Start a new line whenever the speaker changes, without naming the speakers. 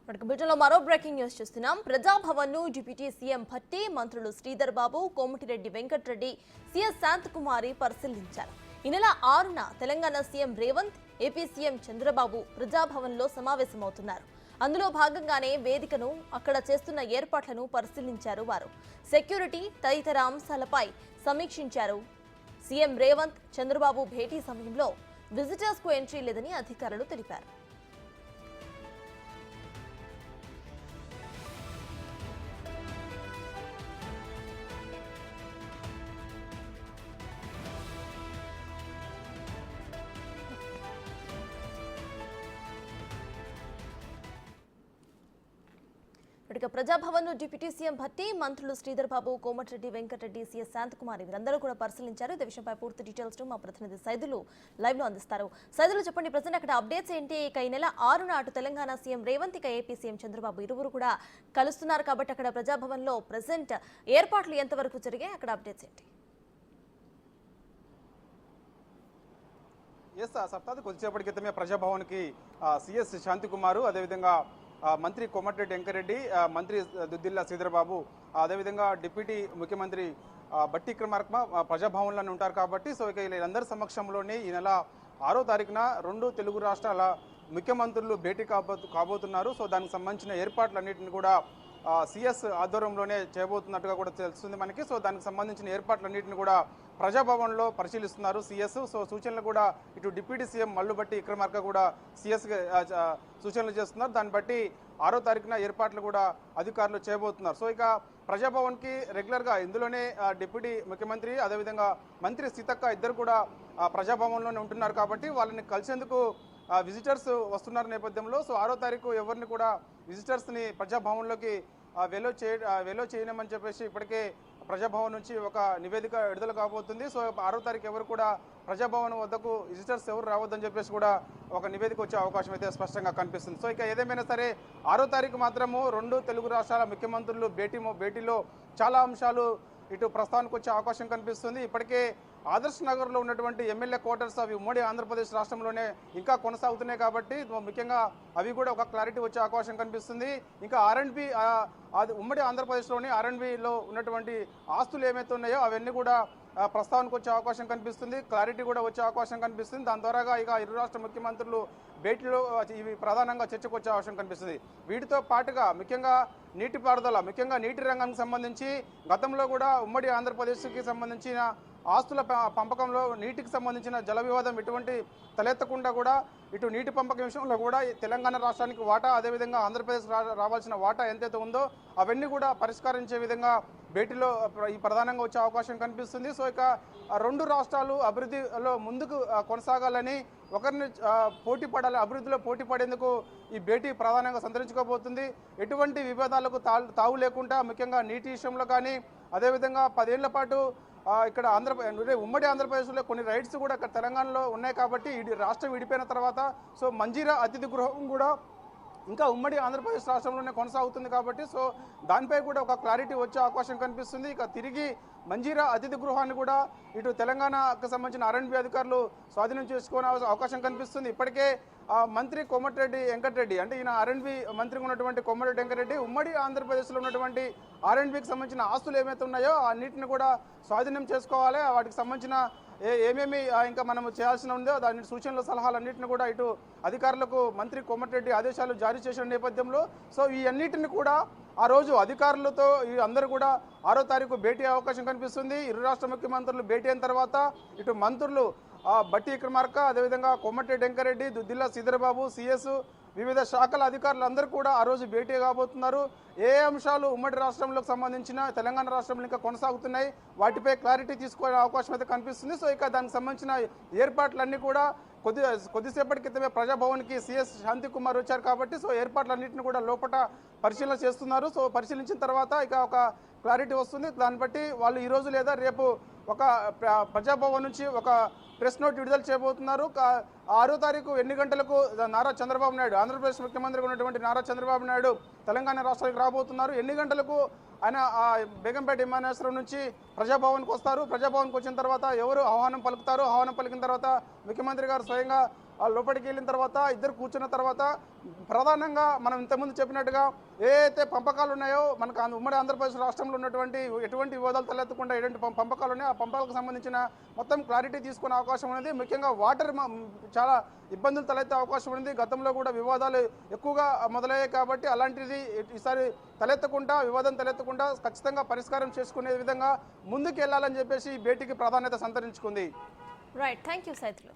బులెటిన్లో మరో breaking news చూస్తున్నాం. ప్రజాభవన్ ను డిప్యూటీ సీఎం భట్టి, మంత్రులు శ్రీధర్ బాబు, కోమటిరెడ్డి వెంకటరెడ్డి, సీఎస్ శాంతకుమారి పరిశీలించారు. ఈ నెల 6న Telangana CM Revanth, AP CM Chandrababu Praja Bhavan లో సమావేశమవుతున్నారు. అందులో భాగంగానే వేదికను, అక్కడ చేస్తున్న ఏర్పాట్లను పరిశీలించారు. వారు సెక్యూరిటీ తదితర అంశాలపై సమీక్షించారు. సీఎం రేవంత్, చంద్రబాబు భేటీ సమయంలో విజిటర్స్ కు ఎంట్రీ లేదని అధికారులు తెలిపారు. ప్రజాభవన్ ను డిప్యూటీ సీఎం భట్టి, మంత్రులు శ్రీధర్ బాబు, కోమటిరెడ్డి వెంకటరెడ్డి, సీఎస్ శాంతకుమారి వీరందరూ కూడా పరిశీలించారు. ఈ విషయంపై పూర్తి డీటెయిల్స్ మా ప్రతినిధి సైదులు లైవ్ లో అందిస్తారు. సైదులు చెప్పండి, ప్రజెంట్ అక్కడ అప్డేట్స్ ఏంటి? ఇక ఈ నెల 6న అటు తెలంగాణ సీఎం రేవంత్, ఇక ఏపీ సీఎం చంద్రబాబు ఇరువురు కూడా కలుస్తున్నారు కాబట్టి అక్కడ ప్రజాభవన్ లో ప్రెసెంట్ ఏర్పాట్లు ఎంతవరకు జరిగాయి, అక్కడ అప్డేట్స్ ఏంటి?
సప్తాది కొద్దిసేపటి క్రితమే ప్రజాభవన్ కి సీఎస్ శాంతికుమారు, అదేవిధంగా మంత్రి కోమటిరెడ్డి వెంకరెడ్డి, మంత్రి దుద్దిల్ల శ్రీధరబాబు, అదేవిధంగా డిప్యూటీ ముఖ్యమంత్రి బట్టి విక్రమార్క ప్రజాభవన్లోనే ఉంటారు కాబట్టి సో ఇక వీళ్ళందరి సమక్షంలోనే ఈ నెల 6వ తారీఖున 2 తెలుగు రాష్ట్రాల ముఖ్యమంత్రులు భేటీ కాబోతున్నారు. సో దానికి సంబంధించిన ఏర్పాట్లన్నింటినీ కూడా సిఎస్ ఆధ్వర్యంలోనే చేయబోతున్నట్టుగా కూడా తెలుస్తుంది మనకి. సో దానికి సంబంధించిన ఏర్పాట్లన్నింటినీ కూడా ప్రజాభవన్లో పరిశీలిస్తున్నారు సిఎస్. సో సూచనలు కూడా ఇటు డిప్యూటీ సీఎం మల్లుబట్టి విక్రమార్క కూడా సిఎస్ సూచనలు చేస్తున్నారు. దాన్ని బట్టి 6వ తారీఖున ఏర్పాట్లు కూడా అధికారులు చేయబోతున్నారు. సో ఇక ప్రజాభవన్కి రెగ్యులర్గా ఇందులోనే డిప్యూటీ ముఖ్యమంత్రి, అదేవిధంగా మంత్రి సీతక్క ఇద్దరు కూడా ప్రజాభవన్లోనే ఉంటున్నారు కాబట్టి వాళ్ళని కలిసేందుకు విజిటర్స్ వస్తున్న నేపథ్యంలో సో 6వ తారీఖు ఎవరిని కూడా విజిటర్స్ని ప్రజాభవన్లోకి వెలో చేయలేమని చెప్పేసి ఇప్పటికే ప్రజాభవన్ నుంచి ఒక నివేదిక విడుదల కాబోతుంది. సో 6వ తారీఖు ఎవరు కూడా ప్రజాభవన్ వద్దకు విజిటర్స్ ఎవరు రావద్దని చెప్పేసి కూడా ఒక నివేదిక వచ్చే అవకాశం అయితే స్పష్టంగా కనిపిస్తుంది. సో ఇక ఏదేమైనా సరే 6వ తారీఖు మాత్రము 2 తెలుగు రాష్ట్రాల ముఖ్యమంత్రులు భేటీలో చాలా అంశాలు ఇటు ప్రస్తావనకు వచ్చే అవకాశం కనిపిస్తుంది. ఇప్పటికే ఆదర్శ్ నగర్లో ఉన్నటువంటి ఎమ్మెల్యే క్వార్టర్స్ అవి ఉమ్మడి ఆంధ్రప్రదేశ్ రాష్ట్రంలోనే ఇంకా కొనసాగుతున్నాయి కాబట్టి ముఖ్యంగా అవి కూడా ఒక క్లారిటీ వచ్చే అవకాశం కనిపిస్తుంది. ఇంకా R&B అది ఉమ్మడి ఆంధ్రప్రదేశ్లోని R&Bలో ఉన్నటువంటి ఆస్తులు ఏమైతే ఉన్నాయో అవన్నీ కూడా ప్రస్తావనకు వచ్చే అవకాశం కనిపిస్తుంది, క్లారిటీ కూడా వచ్చే అవకాశం కనిపిస్తుంది. దాని ద్వారాగా ఇక ఇరు రాష్ట్ర ముఖ్యమంత్రులు భేటీలో ఇవి ప్రధానంగా చర్చకు వచ్చే అవకాశం కనిపిస్తుంది. వీటితో పాటుగా ముఖ్యంగా నీటిపారుదల, ముఖ్యంగా నీటి రంగానికి సంబంధించి గతంలో కూడా ఉమ్మడి ఆంధ్రప్రదేశ్కి సంబంధించిన ఆస్తుల పంపకంలో నీటికి సంబంధించిన జల వివాదం ఎటువంటి తలెత్తకుండా కూడా ఇటు నీటి పంపకం విషయంలో కూడా తెలంగాణ రాష్ట్రానికి వాటా, అదేవిధంగా ఆంధ్రప్రదేశ్ రావాల్సిన వాటా ఎంతైతే ఉందో అవన్నీ కూడా పరిష్కరించే విధంగా భేటీలో ఈ ప్రధానంగా వచ్చే అవకాశం కనిపిస్తుంది. సో ఇక 2 రాష్ట్రాలు అభివృద్ధిలో ముందుకు కొనసాగాలని, ఒకరిని అభివృద్ధిలో పోటీ పడేందుకు ఈ భేటీ ప్రధానంగా సంతరించుకోబోతుంది. ఎటువంటి వివాదాలకు తావు లేకుండా ముఖ్యంగా నీటి విషయంలో కానీ, అదేవిధంగా 10 ఏళ్ల పాటు ఇక్కడ ఉమ్మడి ఆంధ్రప్రదేశ్లో కొన్ని రైట్స్ కూడా ఇక్కడ తెలంగాణలో ఉన్నాయి కాబట్టి రాష్ట్రం విడిపోయిన తర్వాత సో మంజీరా అతిథి గృహం కూడా ఇంకా ఉమ్మడి ఆంధ్రప్రదేశ్ రాష్ట్రంలోనే కొనసాగుతుంది కాబట్టి సో దానిపై కూడా ఒక క్లారిటీ వచ్చే అవకాశం కనిపిస్తుంది. ఇక తిరిగి మంజీరా అతిథి గృహాన్ని కూడా ఇటు తెలంగాణకు సంబంధించిన R&B అధికారులు స్వాధీనం చేసుకునే అవకాశం కనిపిస్తుంది. ఇప్పటికే మంత్రి కోమటిరెడ్డి వెంకటరెడ్డి, అంటే ఈయన R&B మంత్రిగా ఉన్నటువంటి కోమటిరెడ్డి వెంకటరెడ్డి ఉమ్మడి ఆంధ్రప్రదేశ్లో ఉన్నటువంటి R&Bకి సంబంధించిన ఆస్తులు ఏమైతే ఉన్నాయో అన్నింటిని కూడా స్వాధీనం చేసుకోవాలి. వాటికి సంబంధించిన ఏమేమి ఇంకా మనం చేయాల్సి ఉందో దాని సూచనలు సలహాలన్నింటినీ కూడా ఇటు అధికారులకు మంత్రి కోమటిరెడ్డి ఆదేశాలు జారీ చేసిన నేపథ్యంలో సో ఈ అన్నింటిని కూడా ఆ రోజు అధికారులతో అందరూ కూడా 6వ తారీఖు భేటీ అవకాశం కనిపిస్తుంది. ఇరు రాష్ట్ర ముఖ్యమంత్రులు భేటీ అయిన తర్వాత ఇటు మంత్రులు బట్టి విక్రమార్క, అదేవిధంగా కోమటిరెడ్డి వెంకరెడ్డి, దుద్దిల్ల శ్రీధరబాబు, సిఎస్ వివిధ శాఖల అధికారులు అందరూ కూడా ఆ రోజు భేటీ కాబోతున్నారు. ఏ అంశాలు ఉమ్మడి రాష్ట్రంలోకి సంబంధించిన తెలంగాణ రాష్ట్రంలో ఇంకా కొనసాగుతున్నాయి వాటిపై క్లారిటీ తీసుకునే అవకాశం అయితే కనిపిస్తుంది. సో ఇక దానికి సంబంధించిన ఏర్పాట్లన్నీ కూడా కొద్దిసేపటి క్రితమే ప్రజాభవన్కి సిఎస్ శాంతికుమార్ వచ్చారు కాబట్టి సో ఏర్పాట్లన్నింటినీ కూడా లోపల పరిశీలన చేస్తున్నారు. సో పరిశీలించిన తర్వాత ఇక ఒక క్లారిటీ వస్తుంది. దాన్ని బట్టి వాళ్ళు ఈరోజు లేదా రేపు ఒక ప్రజాభవన్ నుంచి ఒక ప్రెస్ నోట్ విడుదల చేయబోతున్నారు. 6వ తారీఖు ఎన్ని గంటలకు నారా చంద్రబాబు నాయుడు, ఆంధ్రప్రదేశ్ ముఖ్యమంత్రిగా ఉన్నటువంటి నారా చంద్రబాబు నాయుడు తెలంగాణ రాష్ట్రానికి రాబోతున్నారు. ఎన్ని గంటలకు ఆయన బేగంపేట విమానాశ్రయం నుంచి ప్రజాభవన్కి వస్తారు. ప్రజాభవన్కి వచ్చిన తర్వాత ఎవరు ఆహ్వానం పలుకుతారు, ఆహ్వానం పలికిన తర్వాత ముఖ్యమంత్రి గారు స్వయంగా లోపలికి వెళ్ళిన తర్వాత ఇద్దరు కూర్చున్న తర్వాత ప్రధానంగా మనం ఇంతకుముందు చెప్పినట్టుగా ఏదైతే పంపకాలు ఉన్నాయో మనకు ఉమ్మడి ఆంధ్రప్రదేశ్ రాష్ట్రంలో ఉన్నటువంటి ఎటువంటి వివాదాలు తలెత్తకుండా ఎటువంటి పంపకాలు ఉన్నాయో ఆ పంపకాలకు సంబంధించిన మొత్తం క్లారిటీ తీసుకునే అవకాశం ఉంది. ముఖ్యంగా వాటర్ చాలా ఇబ్బందులు తలెత్తే అవకాశం ఉంది. గతంలో కూడా వివాదాలు ఎక్కువగా మొదలయ్యాయి కాబట్టి అలాంటిది ఈసారి వివాదం తలెత్తకుండా ఖచ్చితంగా పరిష్కారం చేసుకునే విధంగా ముందుకు వెళ్ళాలని చెప్పేసి ఈ భేటీకి ప్రాధాన్యత సంతరించుకుంది.
Right, thank you Saithulu.